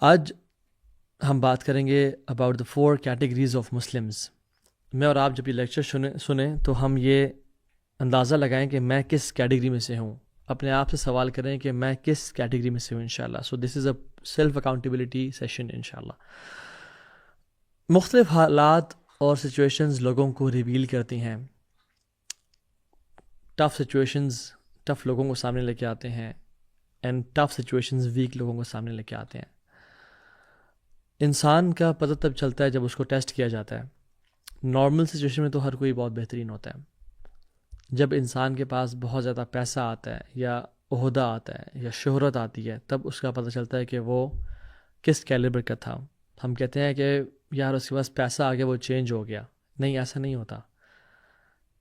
آج ہم بات کریں گے about the 4 categories of Muslims. میں اور آپ جب یہ لیکچر سنیں تو ہم یہ اندازہ لگائیں کہ میں کس کیٹیگری میں سے ہوں. اپنے آپ سے سوال کریں کہ میں کس کیٹیگری میں سے ہوں انشاءاللہ. سو دس از اے سیلف اکاؤنٹیبلٹی سیشن انشاءاللہ. مختلف حالات اور سچویشنز لوگوں کو ریویل کرتی ہیں. ٹف سچویشنز ٹف لوگوں کو سامنے لے کے آتے ہیں اینڈ ٹف سچویشنز ویک لوگوں کو سامنے لے کے آتے ہیں. انسان کا پتہ تب چلتا ہے جب اس کو ٹیسٹ کیا جاتا ہے. نارمل سچویشن میں تو ہر کوئی بہت بہترین ہوتا ہے. جب انسان کے پاس بہت زیادہ پیسہ آتا ہے یا عہدہ آتا ہے یا شہرت آتی ہے تب اس کا پتہ چلتا ہے کہ وہ کس کیلیبر کا تھا. ہم کہتے ہیں کہ یار اس کے پاس پیسہ آ گیا وہ چینج ہو گیا. نہیں، ایسا نہیں ہوتا.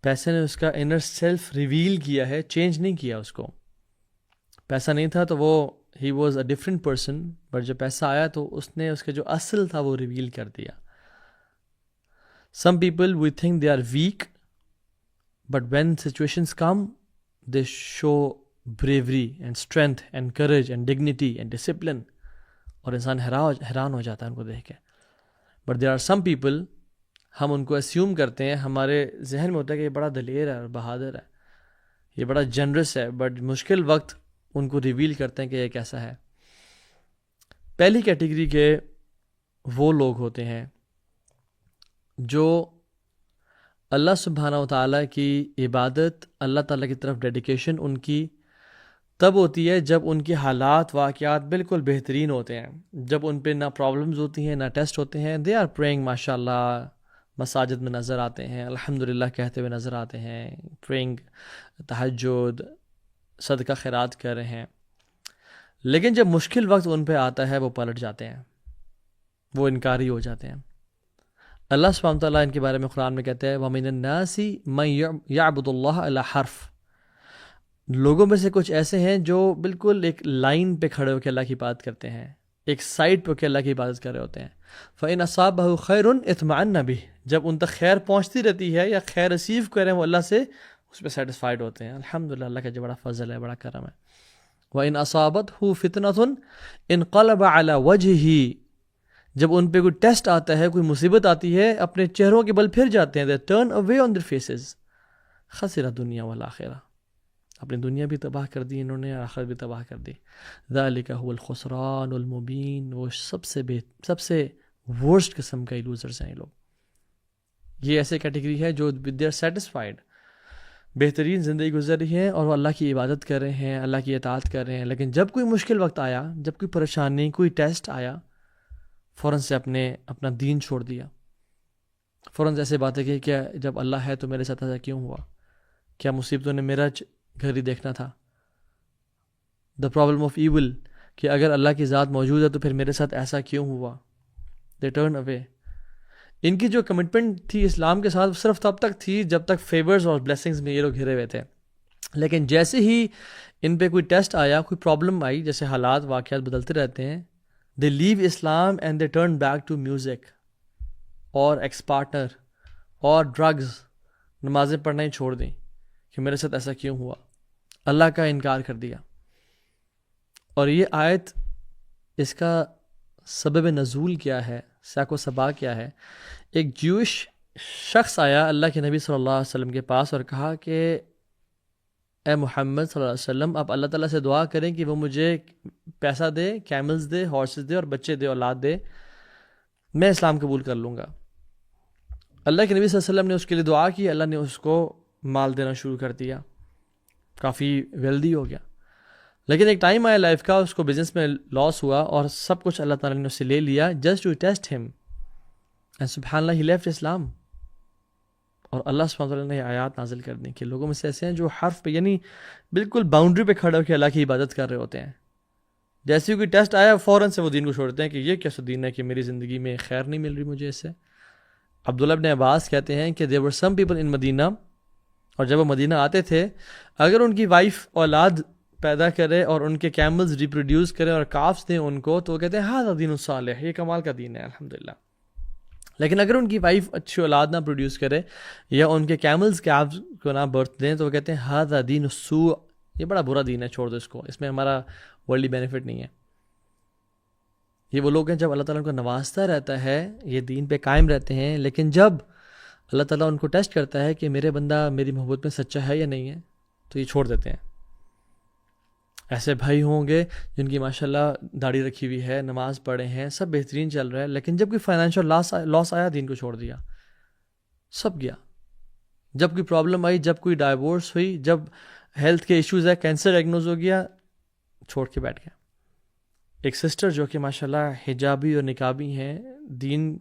پیسے نے اس کا انر سیلف ریویل کیا ہے، چینج نہیں کیا اس کو. پیسہ نہیں تھا تو وہ he was a different person, but جب پیسہ آیا تو اس نے اس کا جو اصل تھا وہ ریویل کر دیا. Some people we think they are weak but when situations come they show bravery and strength and courage and dignity and discipline, اور انسان حیران ہو جاتا ہے ان کو دیکھ کے. But there are some people, ہم ان کو اسیوم کرتے ہیں، ہمارے ذہن میں ہوتا ہے کہ یہ بڑا دلیر ہے اور بہادر ہے، یہ بڑا جنرس ہے، بٹ مشکل وقت ان کو ریویل کرتے ہیں کہ یہ کیسا ہے. پہلی کیٹیگری کے وہ لوگ ہوتے ہیں جو اللہ سبحانہ و تعالیٰ کی عبادت، اللہ تعالیٰ کی طرف ڈیڈیکیشن ان کی تب ہوتی ہے جب ان کے حالات واقعات بالکل بہترین ہوتے ہیں، جب ان پہ نہ پرابلمز ہوتی ہیں نہ ٹیسٹ ہوتے ہیں. دے آر پریئنگ، ماشاء اللہ مساجد میں نظر آتے ہیں، الحمدللہ کہتے ہوئے نظر آتے ہیں، پریئنگ، تہجد، صدقہ خیرات کر رہے ہیں. لیکن جب مشکل وقت ان پہ آتا ہے وہ پلٹ جاتے ہیں، وہ انکاری ہو جاتے ہیں. اللہ سبحانہ وتعالیٰ ان کے بارے میں قرآن میں کہتے ہیں وَمِنَ النَّاسِ مَن يَعْبُدُ اللَّهَ عَلَى حَرْف. لوگوں میں سے کچھ ایسے ہیں جو بالکل ایک لائن پہ کھڑے ہو کے اللہ کی عبادت کرتے ہیں، ایک سائڈ پہ ہو کے اللہ کی عبادت کر رہے ہوتے ہیں. فَإِنْ أَصَابَهُ خَيْرٌ اطْمَأَنَّ بِهِ. جب ان تک خیر پہنچتی رہتی ہے یا خیر ریسیو کریں وہ اللہ سے، اس پہ سیٹسفائیڈ ہوتے ہیں. الحمدللہ، اللہ کا جو بڑا فضل ہے، بڑا کرم ہے. وَإِنْ أَصَابَتْهُ فِتْنَةٌ انقلب عَلَى وَجْهِهِ. جب ان پہ کوئی ٹیسٹ آتا ہے، کوئی مصیبت آتی ہے، اپنے چہروں کے بل پھر جاتے ہیں. they turn away on their faces. خسر دنیا والآخرہ. اپنی دنیا بھی تباہ کر دی انہوں نے، آخرت بھی تباہ کر دی. ذالک هو الخسران المبین. وہ سب سے ورسٹ قسم کا لوزرز ہیں یہ لوگ. یہ ایسے کیٹیگری ہے جو they are satisfied، بہترین زندگی گزر رہی ہے اور وہ اللہ کی عبادت کر رہے ہیں، اللہ کی اطاعت کر رہے ہیں. لیکن جب کوئی مشکل وقت آیا، جب کوئی پریشانی، کوئی ٹیسٹ آیا، فوراً سے اپنا دین چھوڑ دیا. فوراً سے ایسے باتیں کہ کیا جب اللہ ہے تو میرے ساتھ ایسا کیوں ہوا؟ کیا مصیبتوں نے میرا گھر ہی دیکھنا تھا؟ دا پرابلم آف ایول، کہ اگر اللہ کی ذات موجود ہے تو پھر میرے ساتھ ایسا کیوں ہوا؟ دے ٹرن اوے. ان کی جو کمٹمنٹ تھی اسلام کے ساتھ صرف تب تک تھی جب تک فیورز اور بلیسنگز میں یہ لوگ گھرے ہوئے تھے. لیکن جیسے ہی ان پہ کوئی ٹیسٹ آیا، کوئی پرابلم آئی، جیسے حالات واقعات بدلتے رہتے ہیں، they leave Islam and they turn back to music اور ایکس پارٹنر اور ڈرگز. نمازیں پڑھنا ہی چھوڑ دیں کہ میرے ساتھ ایسا کیوں ہوا، اللہ کا انکار کر دیا. اور یہ آیت، اس کا سبب نزول کیا ہے، ساق و سبا کیا ہے؟ ایک جوش شخص آیا اللہ کے نبی صلی اللہ علیہ وسلم کے پاس اور کہا کہ اے محمد صلی اللہ علیہ وسلم، آپ اللہ تعالیٰ سے دعا کریں کہ وہ مجھے پیسہ دے، کیملز دے، ہارسز دے اور بچے دے، اولاد دے، میں اسلام قبول کر لوں گا. اللہ کے نبی صلی اللہ علیہ وسلم نے اس کے لیے دعا کی، اللہ نے اس کو مال دینا شروع کر دیا، کافی ویلدی ہو گیا. لیکن ایک ٹائم آیا لائف کا، اس کو بزنس میں لاس ہوا اور سب کچھ اللہ تعالیٰ نے اس سے لے لیا جسٹ ٹو ٹیسٹ ہم. اینڈ سبحان اللہ، ہی لیفٹ اسلام. اور اللہ سبحانہ وتعالیٰ نے آیات نازل کر دیں کہ لوگوں میں سے ایسے ہیں جو حرف پہ، یعنی بالکل باؤنڈری پہ کھڑے ہو کے اللہ کی عبادت کر رہے ہوتے ہیں. جیسے کوئی ٹیسٹ آیا فوراً سے وہ دین کو چھوڑتے ہیں کہ یہ کیسا دین ہے کہ میری زندگی میں خیر نہیں مل رہی مجھے اس سے. عبداللہ ابن عباس کہتے ہیں کہ there were some people in مدینہ، اور جب وہ مدینہ آتے تھے اگر ان کی وائف اولاد پیدا کرے اور ان کے کیملز ریپروڈیوس کرے اور کافس دیں ان کو، تو وہ کہتے ہیں ہاذا دین صالح، یہ کمال کا دین ہے الحمدللہ. لیکن اگر ان کی وائف اچھی اولاد نہ پروڈیوس کرے یا ان کے کیملز کیبز کو نہ برتھ دیں تو وہ کہتے ہیں ہاذا دین السوء، یہ بڑا برا دین ہے، چھوڑ دو اس کو، اس میں ہمارا ورلڈلی بینیفٹ نہیں ہے. یہ وہ لوگ ہیں جب اللہ تعالیٰ ان کو نوازتا رہتا ہے، یہ دین پہ قائم رہتے ہیں، لیکن جب اللہ تعالیٰ ان کو ٹیسٹ کرتا ہے کہ میرے بندہ میری محبت میں سچا ہے یا نہیں ہے، تو یہ چھوڑ دیتے ہیں۔ ایسے بھائی ہوں گے جن کی ماشاءاللہ داڑھی رکھی ہوئی ہے، نماز پڑھے ہیں، سب بہترین چل رہا ہے، لیکن جب کوئی فائنینشیل لاس آیا، دین کو چھوڑ دیا، سب گیا۔ جب کوئی پرابلم آئی، جب کوئی ڈائیورس ہوئی، جب ہیلتھ کے ایشوز ہے، کینسر ڈائگنوز ہو گیا، چھوڑ کے بیٹھ گیا۔ ایک سسٹر جو کہ ماشاءاللہ حجابی اور نقابی ہیں، دین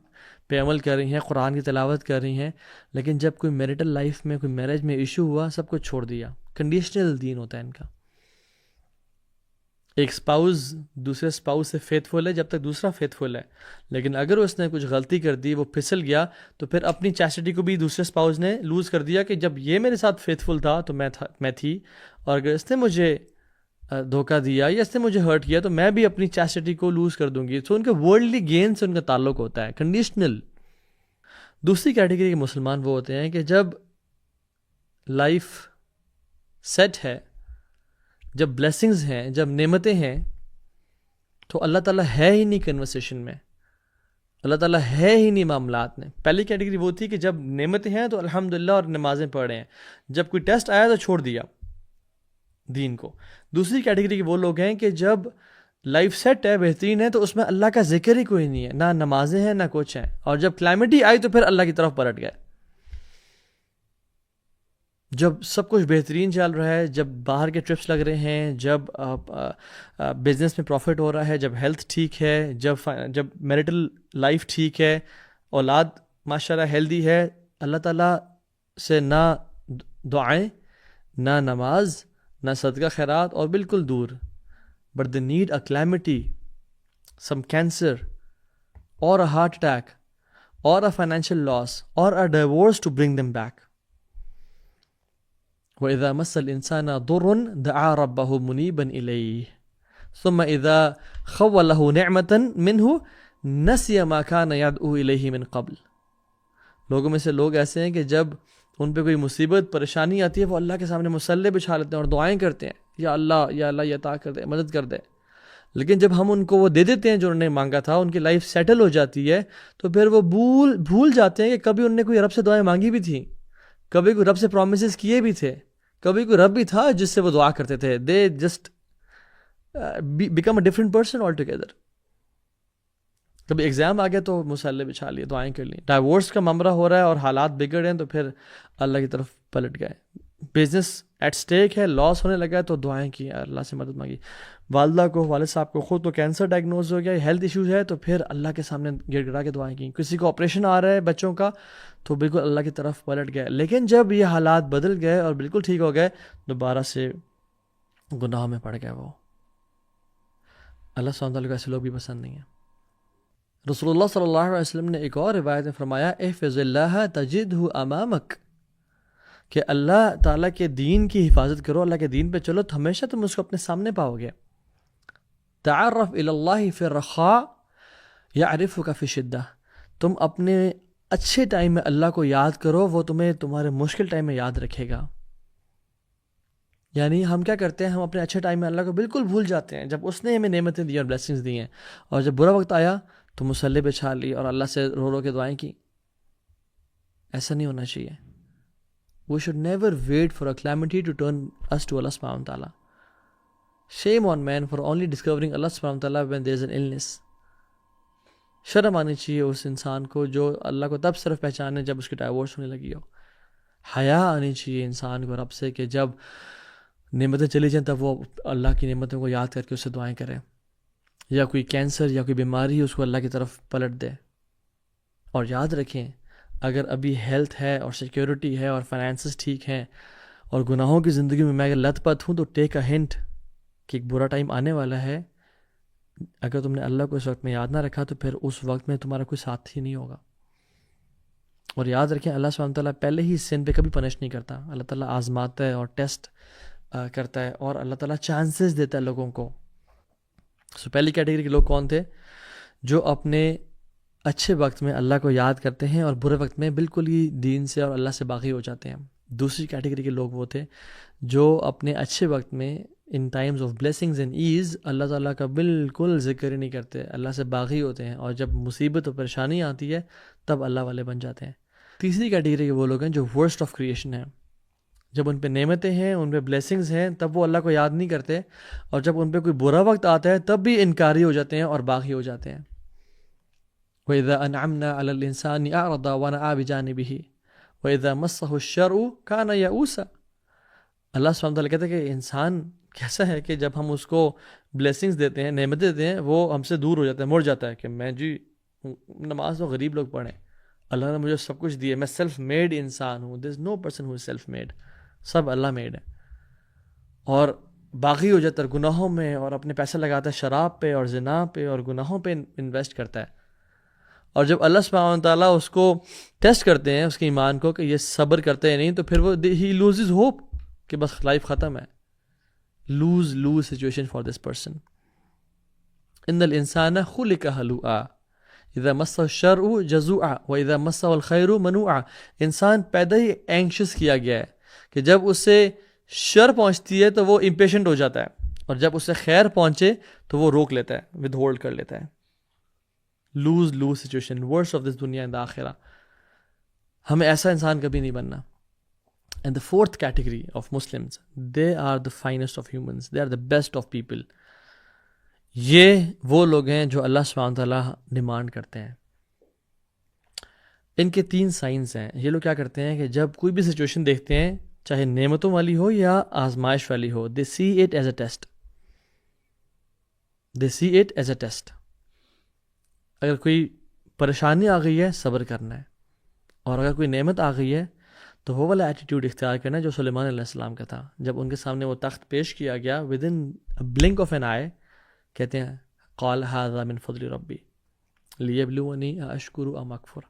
پہ عمل کر رہی ہیں، قرآن کی تلاوت کر رہی ہیں، لیکن جب کوئی میریٹل لائف میں، کوئی میرج میں ایشو ہوا، سب کچھ چھوڑ دیا۔ کنڈیشنل دین ہوتا ہے ان کا۔ ایک سپاؤز دوسرے سپاؤز سے فیتھفل ہے جب تک دوسرا فیتھفل ہے، لیکن اگر اس نے کچھ غلطی کر دی، وہ پھسل گیا، تو پھر اپنی چیسٹی کو بھی دوسرے سپاؤز نے لوز کر دیا کہ جب یہ میرے ساتھ فیتھفل تھا تو میں تھی، اور اگر اس نے مجھے دھوکہ دیا یا اس نے مجھے ہرٹ کیا تو میں بھی اپنی چیسٹی کو لوز کر دوں گی۔ تو ان کے ورلڈلی گین سے ان کا تعلق ہوتا ہے، کنڈیشنل۔ دوسری کیٹیگری کے مسلمان وہ ہوتے ہیں کہ جب لائف سیٹ ہے، جب بلیسنگز ہیں، جب نعمتیں ہیں، تو اللہ تعالیٰ ہے ہی نہیں کنورسیشن میں، اللہ تعالیٰ ہے ہی نہیں معاملات میں۔ پہلی کیٹیگری وہ تھی کہ جب نعمتیں ہیں تو الحمدللہ اور نمازیں پڑھ رہے ہیں، جب کوئی ٹیسٹ آیا تو چھوڑ دیا دین کو۔ دوسری کیٹیگری کے وہ لوگ ہیں کہ جب لائف سیٹ ہے، بہترین ہے، تو اس میں اللہ کا ذکر ہی کوئی نہیں ہے، نہ نمازیں ہیں نہ کچھ ہیں، اور جب کلائمیٹی آئی تو پھر اللہ کی طرف پلٹ گئے۔ جب سب کچھ بہترین چل رہا ہے، جب باہر کے ٹرپس لگ رہے ہیں، جب بزنس میں پروفٹ ہو رہا ہے، جب ہیلتھ ٹھیک ہے، جب میریٹل لائف ٹھیک ہے، اولاد ماشاءاللہ ہیلدی ہے، اللہ تعالیٰ سے نہ دعائیں، نہ نماز، نہ صدقہ خیرات، اور بالکل دور۔ But they need a calamity, some cancer اور اے ہارٹ اٹیک اور اے فائنینشیل لاس اور a divorce to bring them back. وَإِذَا مَسَّ الْإِنسَانَ ضُرٌّ دَعَا رَبَّهُ مُنِيبًا إِلَيْهِ ثُمَّ إِذَا خَوَّلَهُ نِعْمَةً مِّنْهُ نَسِيَ مَا كَانَ يَدْعُو إِلَيْهِ مِن قَبْلُ۔ لوگوں میں سے لوگ ایسے ہیں کہ جب ان پہ کوئی مصیبت پریشانی آتی ہے، وہ اللہ کے سامنے مصلے بچھا لیتے ہیں اور دعائیں کرتے ہیں، یا اللہ یہ عطا کر دے، مدد کر دے۔ لیکن جب ہم ان کو وہ دے دیتے ہیں جو انہوں نے مانگا تھا، ان کی لائف سیٹل ہو جاتی ہے، تو پھر وہ بھول جاتے ہیں کہ کبھی انہوں نے کوئی رب سے دعائیں مانگی بھی تھیں، کبھی کوئی رب سے پرومسز کیے بھی تھے، کبھی کوئی رب بھی تھا جس سے وہ دعا کرتے تھے۔ They just become a different person all together. کبھی ایگزام آ گیا تو مصالحے بچھا لیے، دعائیں کر لیں۔ ڈائیورس کا معاملہ ہو رہا ہے اور حالات بگڑ ہیں تو پھر اللہ کی طرف پلٹ گئے۔ بزنس ایٹ سٹیک ہے، لاس ہونے لگا ہے تو دعائیں کی، اللہ سے مدد مانگی۔ والدہ کو، والد صاحب کو خود تو کینسر ڈائگنوز ہو گیا، ہیلتھ ایشوز ہے، تو پھر اللہ کے سامنے گڑ گڑا کے دعائیں کی۔ کسی کو آپریشن آ رہا ہے بچوں کا تو بالکل اللہ کی طرف پلٹ گئے۔ لیکن جب یہ حالات بدل گئے اور بالکل ٹھیک ہو گئے، دوبارہ سے گناہ میں پڑ گئے وہ۔ اللہ سبحانہ وتعالیٰ کو ایسے لوگ بھی پسند نہیں ہیں۔ رسول اللہ صلی اللہ علیہ وسلم نے ایک اور روایت میں فرمایا، احفظ اللہ تجدہ امامک، کہ اللہ تعالیٰ کے دین کی حفاظت کرو، اللہ کے دین پہ چلو تو ہمیشہ تم اس کو اپنے سامنے پاؤ گے۔ تعرف الی اللہ فی الرخاء یعرفک فی الشدہ، تم اپنے اچھے ٹائم میں اللہ کو یاد کرو، وہ تمہیں تمہارے مشکل ٹائم میں یاد رکھے گا۔ یعنی ہم کیا کرتے ہیں، ہم اپنے اچھے ٹائم میں اللہ کو بالکل بھول جاتے ہیں، جب اس نے ہمیں نعمتیں دی اور بلیسنگز دی ہیں، اور جب برا وقت آیا تو مصلے پہ چھا لی اور اللہ سے رو رو کے دعائیں کی۔ ایسا نہیں ہونا چاہیے۔ We should never wait for a calamity to turn us to Allah subhanahu wa ta'ala. Shame on man for only discovering Allah subhanahu wa ta'ala when there is an illness. شرم آنی چاہیے اس انسان کو جو اللہ کو تب صرف پہچانے جب اس کی ڈائیورس ہونے لگی ہو۔ حیا آنی چاہیے انسان کو رب سے کہ جب نعمتیں چلی جائیں تب وہ اللہ کی نعمتوں کو یاد کر کے اس سے دعائیں کرے، یا کوئی کینسر یا کوئی بیماری اس کو اللہ کی طرف پلٹ دے۔ اور یاد رکھیں، اگر ابھی ہیلتھ ہے اور سیکیورٹی ہے اور فائنینسز ٹھیک ہیں اور گناہوں کی زندگی میں اگر لت پت ہوں، تو ٹیک اے ہنٹ کہ ایک برا ٹائم آنے والا ہے۔ اگر تم نے اللہ کو اس وقت میں یاد نہ رکھا تو پھر اس وقت میں تمہارا کوئی ساتھ ہی نہیں ہوگا۔ اور یاد رکھیں، اللہ سبحانہ تعالیٰ پہلے ہی سن پہ کبھی پنش نہیں کرتا، اللہ تعالیٰ آزماتا ہے اور ٹیسٹ کرتا ہے، اور اللہ تعالیٰ چانسز دیتا ہے لوگوں کو۔ سو پہلی کیٹیگری کے لوگ کون تھے؟ جو اپنے اچھے وقت میں اللہ کو یاد کرتے ہیں اور برے وقت میں بالکل ہی دین سے اور اللہ سے باغی ہو جاتے ہیں۔ دوسری کیٹیگری کے لوگ وہ تھے جو اپنے اچھے وقت میں in times of blessings and as اللہ تعالیٰ کا بالکل ذکر ہی نہیں کرتے, اللہ سے باغی ہوتے ہیں, اور جب مصیبت و پریشانی آتی ہے تب اللہ والے بن جاتے ہیں. تیسری کیٹیگری کے وہ لوگ ہیں جو ورسٹ آف کریشن ہیں. جب ان پہ نعمتیں ہیں, ان پہ بلیسنگز ہیں, تب وہ اللہ کو یاد نہیں کرتے, اور جب ان پہ کوئی برا وقت آتا ہے تب بھی انکاری ہو جاتے ہیں اور باغی ہو جاتے ہیں. وَإِذَا أَنْعَمْنَا عَلَى الْإِنسَانِ أَعْرَضَ وَنَأَىٰ بِجَانِبِهِ وَإِذَا مَسَّهُ الشَّرُّ كَانَ يَئُوسًا. اللہ سبحانہ وتعالیٰ کہتے ہیں کہ انسان کیسا ہے کہ جب ہم اس کو بلیسنگز دیتے ہیں, نعمت دیتے ہیں, وہ ہم سے دور ہو جاتا ہے, مڑ جاتا ہے کہ میں جی نماز تو غریب لوگ پڑھیں, اللہ نے مجھے سب کچھ دیا, میں سیلف میڈ انسان ہوں. There is no person who is self made, سب اللہ میڈ ہے. اور باغی ہو جاتا ہے گناہوں میں, اور اپنے پیسے لگاتا ہے شراب پہ اور زنا پہ اور گناہوں پہ انویسٹ کرتا ہے. اور جب اللہ سبحانہ وتعالیٰ اس کو ٹیسٹ کرتے ہیں, اس کے ایمان کو, کہ یہ صبر کرتے ہیں نہیں, تو پھر وہ ہی لوزز ہوپ کہ بس لائف ختم ہے. Lose situation for this person. ان الانسان خلق ہلوعا اذا مسہ الشر جزوعا واذا مسہ الخیر منوعا. انسان پیدا ہی اینکشس کیا گیا ہے کہ جب اس سے شر پہنچتی ہے تو وہ امپیشنٹ ہو جاتا ہے, اور جب اس سے خیر پہنچے تو وہ روک لیتا ہے, ود ہولڈ کر لیتا ہے. Lose situation, worst of this دنیا اینڈ آخرہ. ہمیں ایسا انسان کبھی نہیں بننا. And the fourth category of Muslims, they are the finest of humans, they are the best of people. یہ وہ لوگ ہیں جو اللہ سبحانہ تعالیٰ ڈیمانڈ کرتے ہیں. ان کے 3 سائنز ہیں. یہ لوگ کیا کرتے ہیں کہ جب کوئی بھی سچویشن دیکھتے ہیں, چاہے نعمتوں والی ہو یا آزمائش والی ہو, they see it as a test. They see it as a test. اگر کوئی پریشانی آ گئی ہے, صبر کرنا ہے, اور اگر کوئی نعمت آ گئی ہے تو وہ والا ایٹیٹیوڈ اختیار کرنا جو سلیمان علیہ السلام کا تھا. جب ان کے سامنے وہ تخت پیش کیا گیا, ودن بلنک آف این آئی, کہتے ہیں قال ھذا من فضل ربی لیبلونی اشکر ام اکفر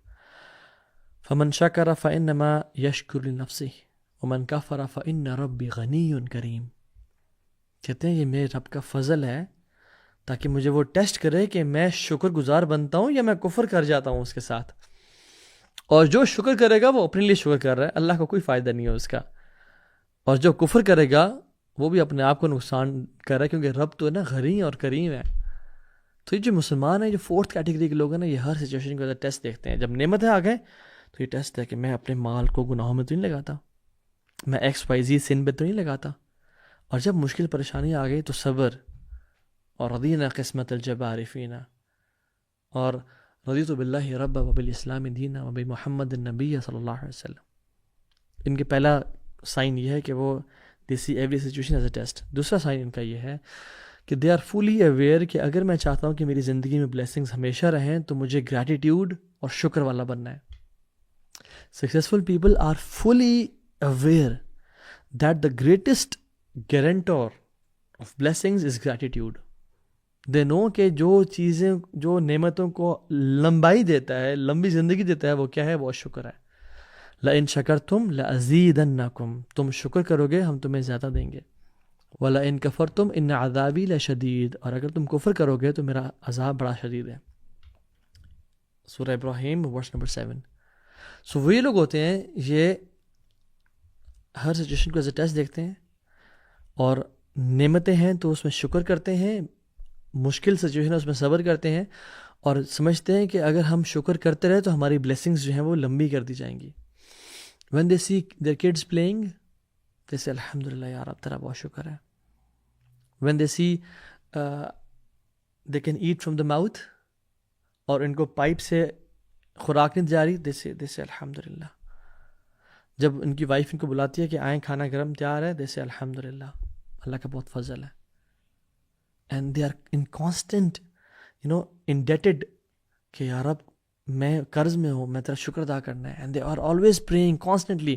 فمن شکر فانما یشکر لنفسہ ومن کفر فان ربی غنی کریم. کہتے ہیں یہ میرے رب کا فضل ہے تاکہ مجھے وہ ٹیسٹ کرے کہ میں شکر گزار بنتا ہوں یا میں کفر کر جاتا ہوں اس کے ساتھ. اور جو شکر کرے گا وہ اپنے لیے شکر کر رہا ہے, اللہ کو کوئی فائدہ نہیں ہے اس کا. اور جو کفر کرے گا وہ بھی اپنے آپ کو نقصان کر رہا ہے, کیونکہ رب تو ہے نا غنی اور کریم ہے. تو یہ جو مسلمان ہیں, جو 4th کیٹیگری کے لوگ ہیں نا, یہ ہر سچویشن کو ٹیسٹ دیکھتے ہیں. جب نعمتیں آ گئے تو یہ ٹیسٹ ہے کہ میں اپنے مال کو گناہوں میں تو نہیں لگاتا, میں XYZ سن پہ تو نہیں لگاتا. اور جب مشکل پریشانی آ گئی تو صبر, اور رضینا قسمت الجبار فینا, اور رضیت باللہ رب وبالاسلام دینا وبمحمد النبی صلی اللہ علیہ وسلم. ان کے پہلا سائن یہ ہے کہ وہ they see every situation as a test. دوسرا سائن ان کا یہ ہے کہ they are fully aware کہ اگر میں چاہتا ہوں کہ میری زندگی میں blessings ہمیشہ رہیں تو مجھے gratitude اور شکر والا بننا ہے. Successful people are fully aware that the greatest guarantor of blessings is gratitude. They know کہ جو چیزیں, جو نعمتوں کو لمبائی دیتا ہے, لمبی زندگی دیتا ہے, وہ کیا ہے, وہ شکر ہے. لَإِن شَكَرْتُمْ لَأَزِيدَنَّكُمْ, تم شکر کرو گے ہم تمہیں زیادہ دیں گے. وَلَإِن كَفَرْتُمْ إِنَّ عَذَابِي لَشَدِيدٌ, اور اگر تم کفر کرو گے تو میرا عذاب بڑا شدید ہے. سورہ ابراہیم ورس نمبر 7. سو وہی لوگ ہوتے ہیں, یہ ہر سچویشن کو ایز اے ٹیسٹ دیکھتے ہیں, اور نعمتیں ہیں تو اس میں شکر کرتے ہیں, مشکل سچویشن ہے اس میں صبر کرتے ہیں, اور سمجھتے ہیں کہ اگر ہم شکر کرتے رہے تو ہماری بلیسنگز جو ہیں وہ لمبی کر دی جائیں گی. when they see their kids playing they say الحمدللہ یار اب تیرا بہت شکر ہے. when they see they can eat from the mouth, اور ان کو پائپ سے خوراک نہیں جا رہی, they say الحمدللہ. جب ان کی وائف ان کو بلاتی ہے کہ آئیں کھانا گرم تیار ہے, they say الحمدللہ, اللہ کا بہت فضل ہے. and they are in constant indebted کہ یا رب میں قرض میں ہوں, میں تیرا شکر ادا کرنا ہے. and they are always praying constantly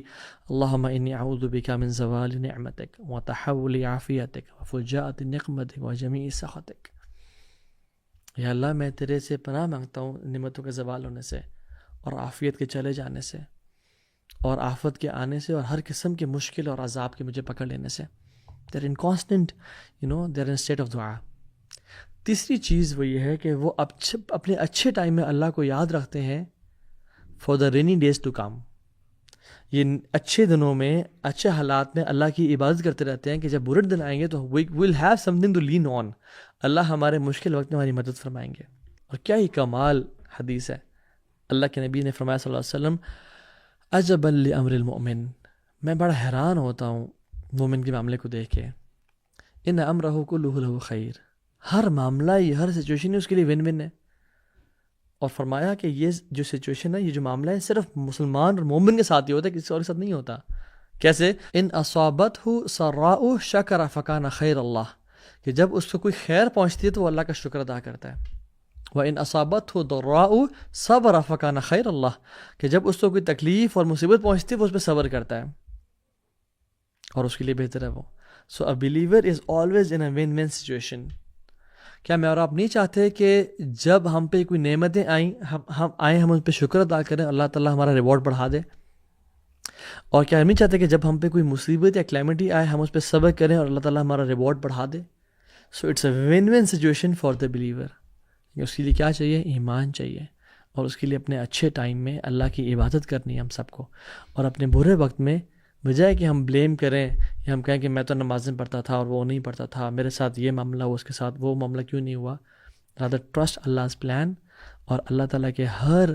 اللہم انی اعوذ بک من زوال نعمتک وتحول عافیتک وفجاءۃ نقمتک وجمیع سخطک. یا اللہ میں تیرے سے پناہ مانگتا ہوں نعمتوں کے زوال ہونے سے, اور عافیت کے چلے جانے سے, اور آفت کے آنے سے, اور ہر قسم کے مشکل اور عذاب کے مجھے پکڑ لینے سے. they're in constant they're in a state of دعا. تیسری چیز وہ یہ ہے کہ وہ اپنے اچھے ٹائم میں اللہ کو یاد رکھتے ہیں for the rainy days to come. یہ اچھے دنوں میں اچھے حالات میں اللہ کی عبادت کرتے رہتے ہیں کہ جب برے دن آئیں گے تو we will have something to lean on. اللہ ہمارے مشکل وقت میں ہماری مدد فرمائیں گے. اور کیا ہی کمال حدیث ہے. اللہ کے نبی نے فرمایا صلی اللہ علیہ وسلم عجبا لامر المؤمن، میں بڑا حیران ہوتا ہوں مومن کے معاملے کو دیکھ کے. ان امرہ کلہ لہ خیر، ہر معاملہ یہ ہر سچویشن اس کے لیے ون ون ہے. اور فرمایا کہ یہ جو سچویشن ہے، یہ جو معاملہ ہے، صرف مسلمان اور مومن کے ساتھ ہی ہوتا ہے، کسی اور کے ساتھ نہیں ہوتا. کیسے؟ ان اصابتہ سراء شکر فکان خیر اللہ، کہ جب اس کو کوئی خیر پہنچتی ہے تو وہ اللہ کا شکر ادا کرتا ہے. وَإِنْ أَصَابَتْهُ ضَرَّاءُ صَبَرَ فَكَانَ خَيْرَ اللَّهِ، کہ جب اس کو کوئی تکلیف اور مصیبت پہنچتی ہے وہ اس پہ صبر کرتا ہے اور اس کے لیے بہتر ہے وہ. So a believer is always in a win-win situation. کیا میں اور آپ نہیں چاہتے کہ جب ہم پہ کوئی نعمتیں ہم ان پہ شکر ادا کریں، اللہ تعالیٰ ہمارا ریوارڈ بڑھا دے؟ اور کیا ہم نہیں چاہتے کہ جب ہم پہ کوئی مصیبت یا کلیمٹی آئے ہم اس پہ صبر کریں اور اللہ تعالیٰ ہمارا ریوارڈ بڑھا دے؟ So it's a win situation for the believer. اس کے لیے کیا چاہیے؟ ایمان چاہیے، اور اس کے لیے اپنے اچھے ٹائم میں اللہ کی عبادت کرنی ہے ہم سب کو. اور اپنے برے وقت میں بجائے کہ ہم بلیم کریں یا ہم کہیں کہ میں تو نمازیں پڑھتا تھا اور وہ نہیں پڑھتا تھا، میرے ساتھ یہ معاملہ ہوا، اس کے ساتھ وہ معاملہ کیوں نہیں ہوا. رادر ٹرسٹ Allah's پلان، اور اللہ تعالیٰ کے ہر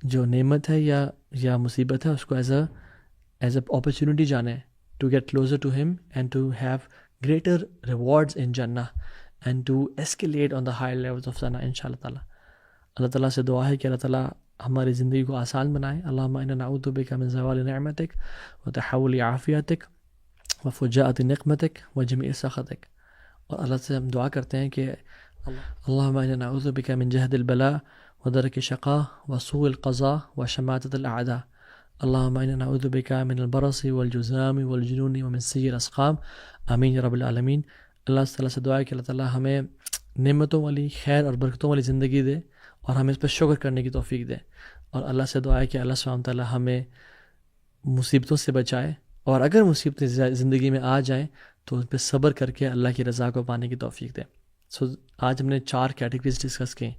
جو نعمت ہے یا مصیبت ہے اس کو ایز اے اپرچونٹی جانے to get closer to him and to have greater rewards in جنہ and to escalate on the high levels of جنہ ان شاء اللہ تعالیٰ. اللہ تعالیٰ سے دعا ہے کہ اللہ تعالیٰ ہماری زندگی کو آسان بنائے. اللہم انا نعوذ بک من زوال نعمتک وتحول عافیتک وفجاءۃ نقمتک وجمیع سخطک. اور اللہ سے ہم دعا کرتے ہیں کہ اللہم انا نعوذ بک من جہد البلاء ودرک الشقاء وسوء القضاء وشماتۃ الاعداء. اللہم انا نعوذ بک من البرص والجذام والجنون ومن سیء الاسقام. آمین یا رب العالمین. اللہ تعالیٰ سے دعا ہے کہ اللہ تعالیٰ ہمیں نعمتوں والی، خیر اور برکتوں والی زندگی دے اور ہمیں اس پہ شکر کرنے کی توفیق دے. اور اللہ سے دعا ہے کہ اللہ سبحانہ تعالیٰ ہمیں مصیبتوں سے بچائے، اور اگر مصیبتیں زندگی میں آ جائیں تو اس پہ صبر کر کے اللہ کی رضا کو پانے کی توفیق دے. آج ہم نے 4 کیٹیگریز ڈسکس کی.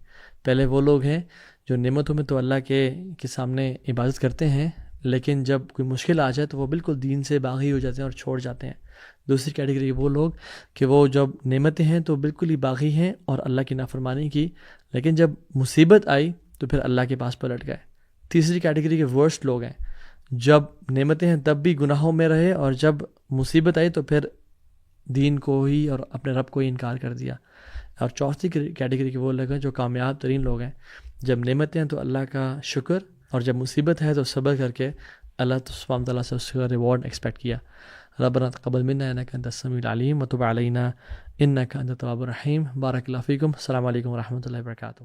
پہلے وہ لوگ ہیں جو نعمتوں میں تو اللہ کے سامنے عبادت کرتے ہیں، لیکن جب کوئی مشکل آ جائے تو وہ بالکل دین سے باغی ہو جاتے ہیں اور چھوڑ جاتے ہیں. دوسری کیٹیگری وہ لوگ کہ وہ جب نعمتیں ہیں تو بالکل ہی باغی ہیں اور اللہ کی نافرمانی کی، لیکن جب مصیبت آئی تو پھر اللہ کے پاس پلٹ گئے. تیسری کیٹیگری کے ورسٹ لوگ ہیں، جب نعمتیں ہیں تب بھی گناہوں میں رہے، اور جب مصیبت آئی تو پھر دین کو ہی اور اپنے رب کو ہی انکار کر دیا. اور چوتھی کیٹیگری کے وہ لوگ ہیں جو کامیاب ترین لوگ ہیں، جب نعمتیں ہیں تو اللہ کا شکر، اور جب مصیبت ہے تو صبر کر کے اللہ سبحانہ تعالیٰ سے اس کا ریوارڈ ایکسپیکٹ کیا. ربنا تقبل منا انک انت السمیع العلیم وتب علینا انک انت التواب الرحیم. بارک اللہ فیکم. السلام علیکم ورحمۃ اللہ وبرکاتہ.